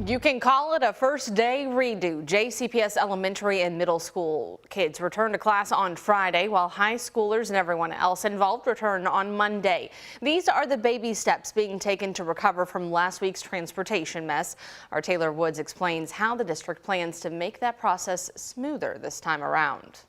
You can call it a first day redo. JCPS elementary and middle school kids return to class on Friday, while high schoolers and everyone else involved return on Monday. These are the baby steps being taken to recover from last week's transportation mess. Our Taylor Woods explains how the district plans to make that process smoother this time around.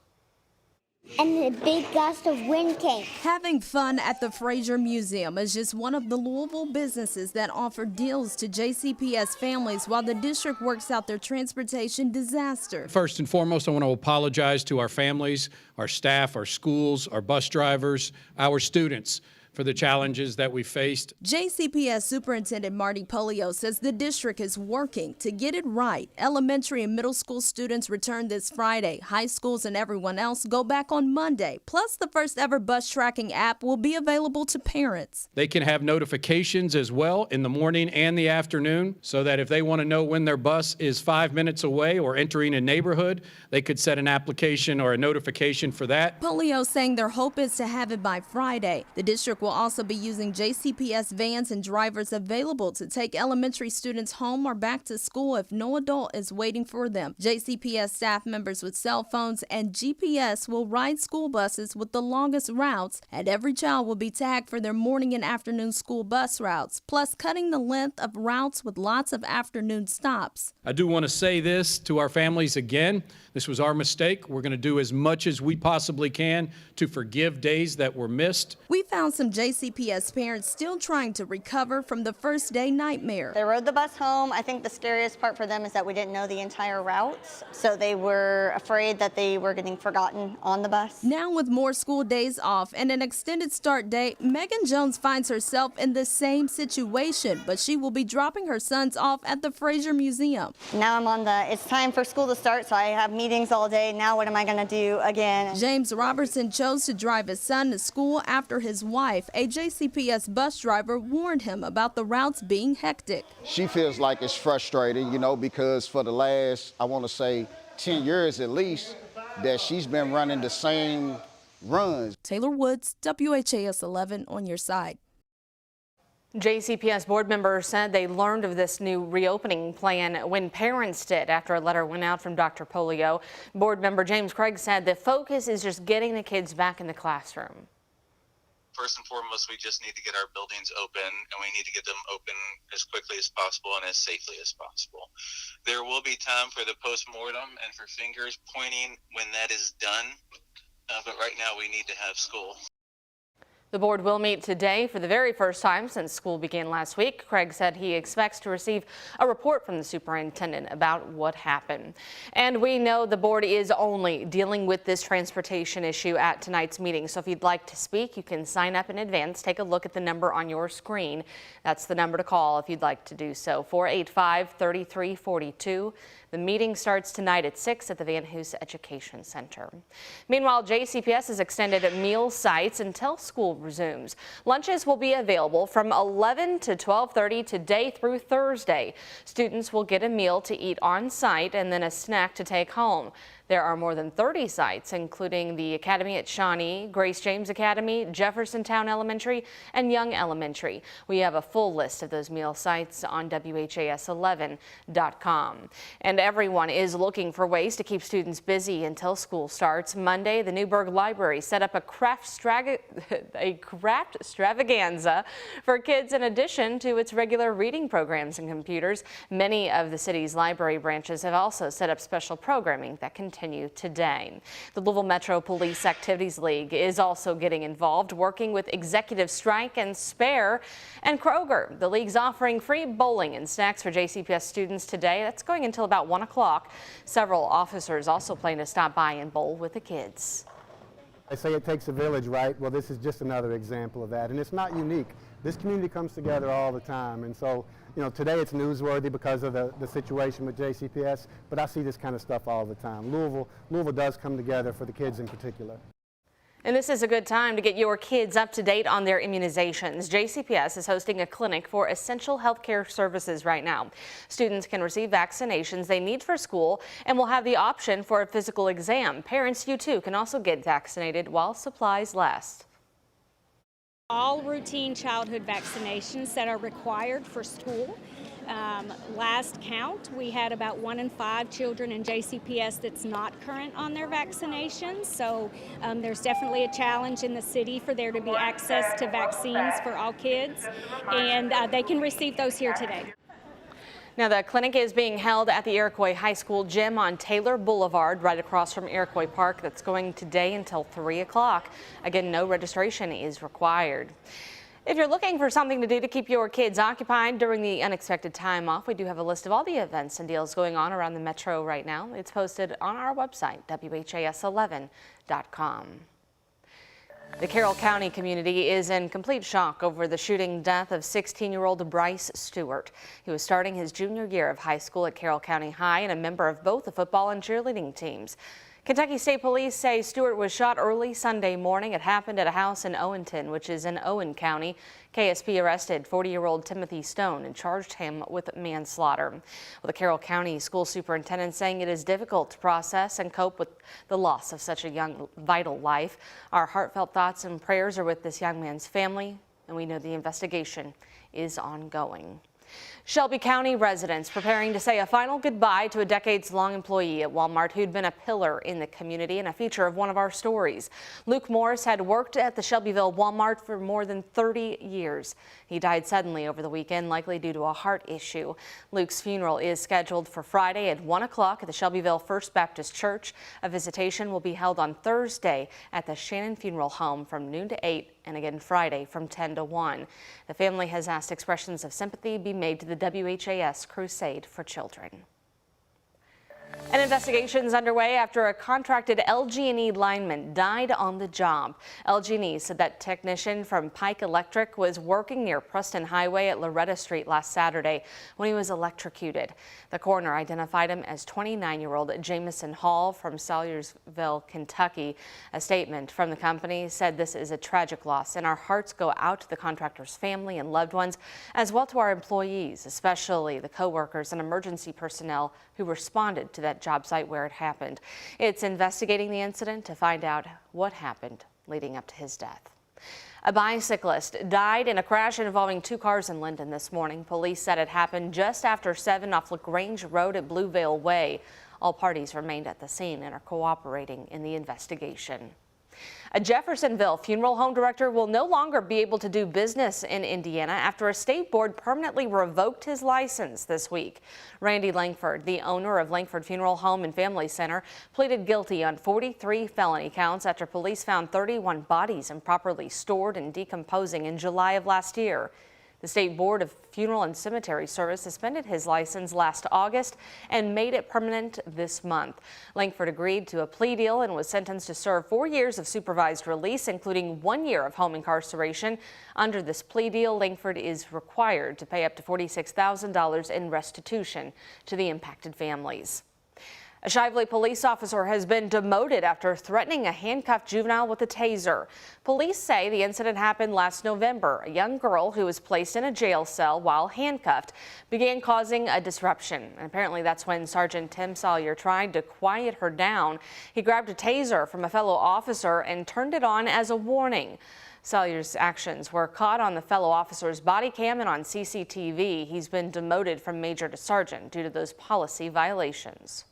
And a big gust of wind came. Having fun at the Fraser Museum is just one of the Louisville businesses that offer deals to JCPS families while the district works out their transportation disaster. First and foremost, I want to apologize to our families, our staff, our schools, our bus drivers, our students for the challenges that we faced. JCPS Superintendent Marty Polio says the district is working to get it right. Elementary and middle school students return this Friday. High schools and everyone else go back on Monday. Plus, the first ever bus tracking app will be available to parents. They can have notifications as well in the morning and the afternoon, so that if they want to know when their bus is 5 minutes away or entering a neighborhood, they could set an application or a notification for that. Polio saying their hope is to have it by Friday. The district will also be using JCPS vans and drivers available to take elementary students home or back to school if no adult is waiting for them. JCPS staff members with cell phones and GPS will ride school buses with the longest routes, and every child will be tagged for their morning and afternoon school bus routes, plus cutting the length of routes with lots of afternoon stops. I do want to say this to our families again. This was our mistake. We're going to do as much as we possibly can to forgive days that were missed. We found some JCPS parents still trying to recover from the first day nightmare. They rode the bus home. I think the scariest part for them is that we didn't know the entire route, so they were afraid that they were getting forgotten on the bus. Now with more school days off and an extended start date, Megan Jones finds herself in the same situation, but she will be dropping her sons off at the Fraser Museum. Now I'm on it's time for school to start, so I have meetings all day. Now what am I going to do again? James Robertson chose to drive his son to school after his wife, a JCPS bus driver, warned him about the routes being hectic. She feels like it's frustrating, because for the last, I want to say 10 years at least, that she's been running the same runs. Taylor Woods, WHAS 11 on your side. JCPS board members said they learned of this new reopening plan when parents did after a letter went out from Dr. Polio. Board member James Craig said the focus is just getting the kids back in the classroom. First and foremost, we just need to get our buildings open, and we need to get them open as quickly as possible and as safely as possible. There will be time for the post-mortem and for fingers pointing when that is done, but right now we need to have school. The board will meet today for the very first time since school began last week. Craig said he expects to receive a report from the superintendent about what happened. And we know the board is only dealing with this transportation issue at tonight's meeting. So if you'd like to speak, you can sign up in advance. Take a look at the number on your screen. That's the number to call if you'd like to do so, 485-3342. The meeting starts tonight at 6 at the Van Hoos Education Center. Meanwhile, JCPS has extended meal sites until school resumes. Lunches will be available from 11 to 12:30 today through Thursday. Students will get a meal to eat on site and then a snack to take home. There are more than 30 sites, including the Academy at Shawnee, Grace James Academy, Jeffersontown Elementary, and Young Elementary. We have a full list of those meal sites on WHAS11.com. And everyone is looking for ways to keep students busy until school starts. Monday, the Newburgh Library set up a craft extravaganza for kids in addition to its regular reading programs and computers. Many of the city's library branches have also set up special programming that continue today. The Louisville Metro Police Activities League is also getting involved, working with Executive Strike and Spare and Kroger. The league's offering free bowling and snacks for JCPS students today. That's going until about 1 o'clock. Several officers also plan to stop by and bowl with the kids. I say it takes a village, right? Well, this is just another example of that, and it's not unique. This community comes together all the time, and so, today it's newsworthy because of the situation with JCPS, but I see this kind of stuff all the time. Louisville does come together for the kids in particular. And this is a good time to get your kids up to date on their immunizations. JCPS is hosting a clinic for essential healthcare services right now. Students can receive vaccinations they need for school and will have the option for a physical exam. Parents, you too, can also get vaccinated while supplies last. All routine childhood vaccinations that are required for school last count, we had about 1 in 5 children in JCPS that's not current on their vaccinations. So there's definitely a challenge in the city for there to be access to vaccines for all kids, and they can receive those here today. Now, the clinic is being held at the Iroquois High School gym on Taylor Boulevard, right across from Iroquois Park. That's going today until 3 o'clock. Again, no registration is required. If you're looking for something to do to keep your kids occupied during the unexpected time off, we do have a list of all the events and deals going on around the metro right now. It's posted on our website, WHAS11.com. The Carroll County community is in complete shock over the shooting death of 16-year-old Bryce Stewart. He was starting his junior year of high school at Carroll County High and a member of both the football and cheerleading teams. Kentucky State Police say Stewart was shot early Sunday morning. It happened at a house in Owenton, which is in Owen County. KSP arrested 40-year-old Timothy Stone and charged him with manslaughter. Well, the Carroll County school superintendent saying it is difficult to process and cope with the loss of such a young, vital life. Our heartfelt thoughts and prayers are with this young man's family, and we know the investigation is ongoing. Shelby County residents preparing to say a final goodbye to a decades-long employee at Walmart who'd been a pillar in the community and a feature of one of our stories. Luke Morris had worked at the Shelbyville Walmart for more than 30 years. He died suddenly over the weekend, likely due to a heart issue. Luke's funeral is scheduled for Friday at 1 o'clock at the Shelbyville First Baptist Church. A visitation will be held on Thursday at the Shannon Funeral Home from noon to 8 and again Friday from 10 to 1. The family has asked expressions of sympathy be made to the WHAS Crusade for Children. An investigation is underway after a contracted LG&E lineman died on the job. LG&E said that technician from Pike Electric was working near Preston Highway at Loretta Street last Saturday when he was electrocuted. The coroner identified him as 29-year-old Jamison Hall from Salyersville, Kentucky. A statement from the company said this is a tragic loss and our hearts go out to the contractor's family and loved ones, as well to our employees, especially the co-workers and emergency personnel who responded to that job site where it happened. It's investigating the incident to find out what happened leading up to his death. A bicyclist died in a crash involving 2 cars in Linden this morning. Police said it happened just after 7 off LaGrange Road at Bluevale Way. All parties remained at the scene and are cooperating in the investigation. A Jeffersonville funeral home director will no longer be able to do business in Indiana after a state board permanently revoked his license this week. Randy Langford, the owner of Langford Funeral Home and Family Center, pleaded guilty on 43 felony counts after police found 31 bodies improperly stored and decomposing in July of last year. The State Board of Funeral and Cemetery Service suspended his license last August and made it permanent this month. Langford agreed to a plea deal and was sentenced to serve 4 years of supervised release, including 1 year of home incarceration. Under this plea deal, Langford is required to pay up to $46,000 in restitution to the impacted families. A Shively police officer has been demoted after threatening a handcuffed juvenile with a taser. Police say the incident happened last November. A young girl who was placed in a jail cell while handcuffed began causing a disruption. And apparently that's when Sergeant Tim Sawyer tried to quiet her down. He grabbed a taser from a fellow officer and turned it on as a warning. Sawyer's actions were caught on the fellow officer's body cam and on CCTV. He's been demoted from major to sergeant due to those policy violations.